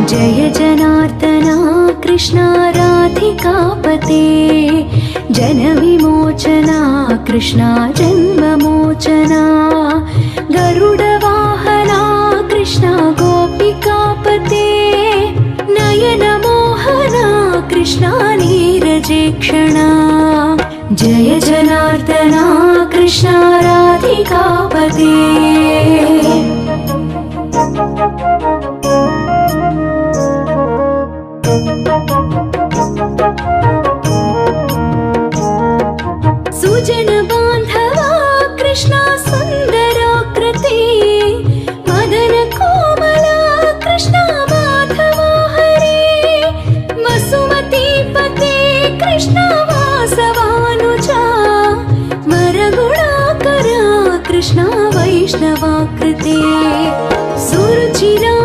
जय जनार्दना कृष्ण राधिकापते जनविमोचना कृष्ण जन्ममोचना गरुडवाहना कृष्ण गोपिकापते नयनमोहना कृष्ण नीरजेक्षणा जय जनार्दना कृष्ण राधिकापते सुजन बांधवा कृष्ण सुंदराकृति मदन कोमला कृष्ण माधवा हरे वसुमती पते कृष्ण वासवानुजा वरगुणाकरा कृष्ण वैष्णवाकृते सुरुचिरा